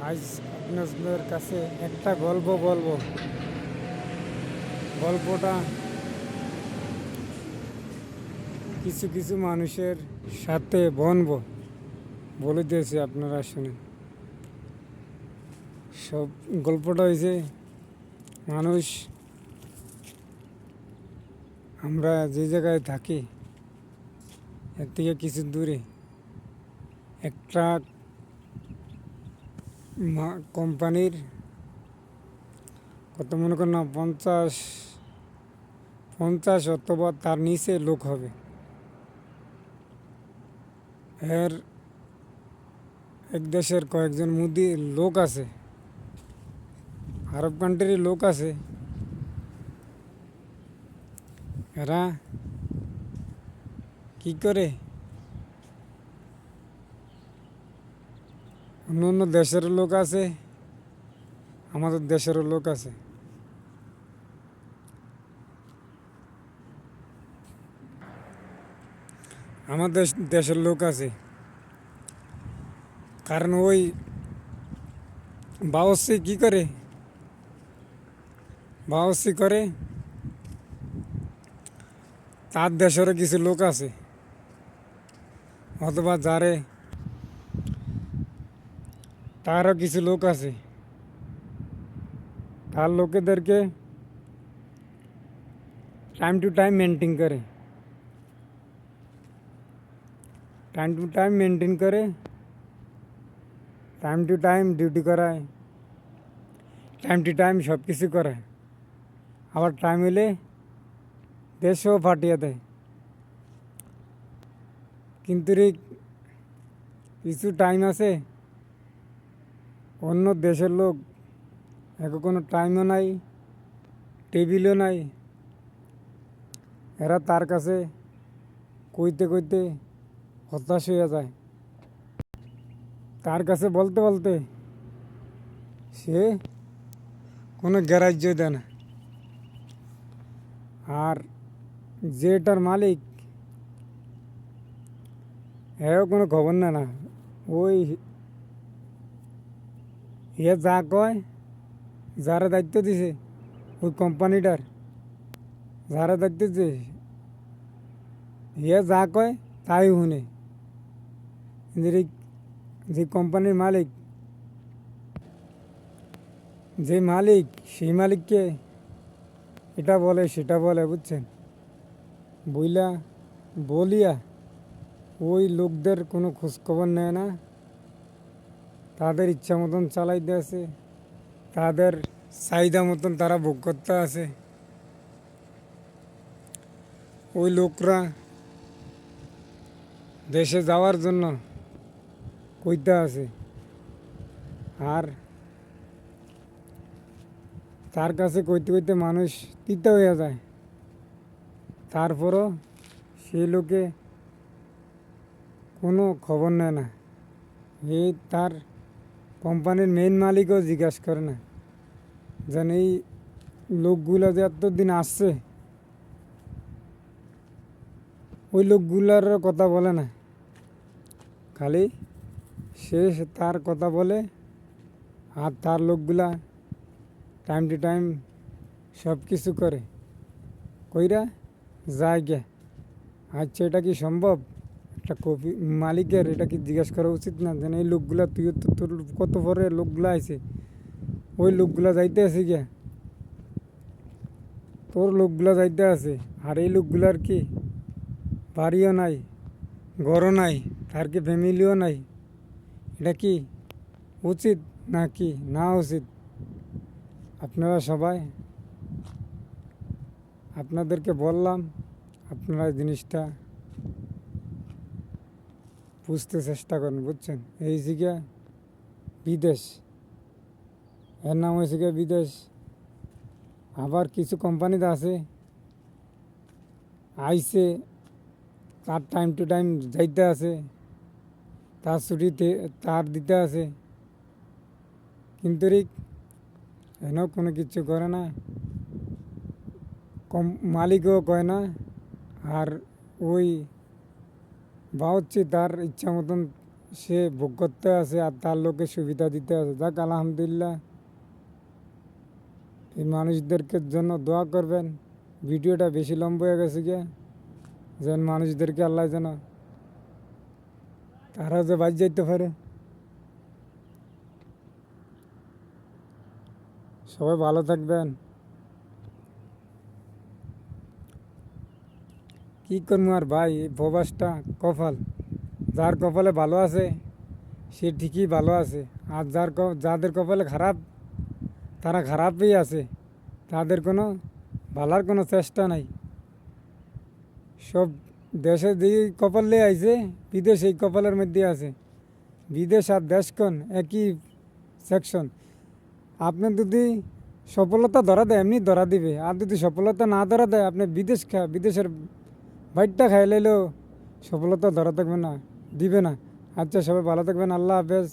আজ আপনাদের কাছে একটা গল্প বলবো। গল্পটা কিছু কিছু মানুষের সাথে বলে দিয়েছি, আপনারা শুনেন। সব গল্পটা হয়েছে, মানুষ আমরা যে জায়গায় থাকি এর থেকে কিছু দূরে একটা কোম্পানির কত মনে করেন না, 50 অথবা তার নিচে লোক হবে। এর এক দেশের কয়েকজন মুদি লোক আছে, আরব কান্ট্রির লোক আছে। এরা কি করে, অন্য অন্য দেশেরও লোক আছে, আমাদের দেশেরও লোক আছে। আমাদের দেশের লোক আছে, কারণ ওই বাউসি কি করে, বাউসি করে তার দেশেরও কিছু লোক আছে, অথবা তারও কিছু লোক আছে। তার লোকেদেরকে টাইম টু টাইম মেনটেন করে, টাইম টু টাইম মেনটেন করে, টাইম টু টাইম ডিউটি করায়, টাইম টু টাইম সব কিছু করায়। আবার টাইম হলে দেশও ফাটিয়ে দেয়। কিন্তু কিছু টাইম আছে, অন্য দেশের লোক এখন কোনো টাইমও নাই, টেবিলও নাই। এরা তার কাছে কইতে কইতে হতাশ হয়ে যায়। তার কাছে বলতে বলতে সে কোনো গ্যারাজ্য দেয় না। আর যেটার মালিক, এও কোনো খবর নেয় না। ওই এ যা কয়, যারা দায়িত্ব দিছে ওই কোম্পানিটার, যারা দায়িত্ব দিছে এ যা কয় তাই শুনে। যে কোম্পানির মালিক, যে মালিক, সেই মালিককে এটা বলে সেটা বলে, বুঝছেন, বলিয়া ওই লোকদের কোনো খোঁজখবর নেয় না। তাদের ইচ্ছা মতন চালাইতে আছে, তাদের চাহিদা মতন তারা ভোগ করতে আছে। ওই লোকরা দেশে যাওয়ার জন্য কইতে আছে, আর তার কাছে কইতে কইতে মানুষ তিতা হয়ে যায়। তারপরও সেই লোকে কোনো খবর নেয় না। এই তার কোম্পানির মেইন মালিকও জিজ্ঞাসা করে না, যেন এই লোকগুলো যে এতদিন আসছে ওই লোকগুলার কথা বলে না, খালি সে তার কথা বলে। আর তার লোকগুলা টাইম টু টাইম সব কিছু করে, কইরা যায় গে। আচ্ছা, এটা কি সম্ভব? একটা কপি মালিকের এটা কি জিজ্ঞেস করা উচিত না, যেন এই লোকগুলা, তুই তো তোর কত পরে লোকগুলা আছে, ওই লোকগুলা যাইতে আছে গিয়া, তোর লোকগুলা যাইতে আছে। আর এই লোকগুলার কি বাড়িও নাই, ঘরও নাই, তার কি ফ্যামিলিও নাই। এটা কি উচিত না কি না উচিত? আপনারা সবাই, আপনাদেরকে বললাম, আপনারা জিনিসটা বুঝতে চেষ্টা করেন, বুঝছেন। এই জায়গা বিদেশ, এর নাম হয়েছে গিয়ে বিদেশ। আবার কিছু কোম্পানিতে আছে, আইসে তার টাইম টু টাইম যাইতে আছে, তার ছুটিতে তার দিতে আছে, কিন্তু এনও কোনো কিছু করে না, মালিকও কয় না। আর ওই বাহচ্ছি তার ইচ্ছা মতন সে ভোগ করতে আছে আর তার লোকে সুবিধা দিতে আছে। যাক আলহামদুলিল্লাহ, এই মানুষদেরকে জন্য দোয়া করবেন। ভিডিওটা বেশি লম্বা হয়ে গেছে গিয়ে, যেন মানুষদেরকে আল্লাহ যেন তারা যে বাজ যাইতে পারে। সবাই ভালো থাকবেন। কী করবো আর ভাই, এই প্রবাসটা কপাল। যার কপালে ভালো আছে সে ঠিকই ভালো আছে, আর যাদের কপালে খারাপ তারা খারাপই আছে, তাদের কোনো ভালার কোনো চেষ্টা নাই। সব দেশে যে কপাল নিয়ে আইছে, বিদেশ এই কপালের মধ্যে আছে। বিদেশ আর দেশক্ষণ একই সেকশন। আপনি যদি সফলতা ধরা দেয় এমনি ধরা দিবে, আর যদি সফলতা না ধরা দেয় আপনি বিদেশের বাইটটা খাই লাইলেও সফলতা ধরা থাকবে না, দিবে না। আচ্ছা, সবাই ভালো থাকবেন। আল্লাহ হাফেজ।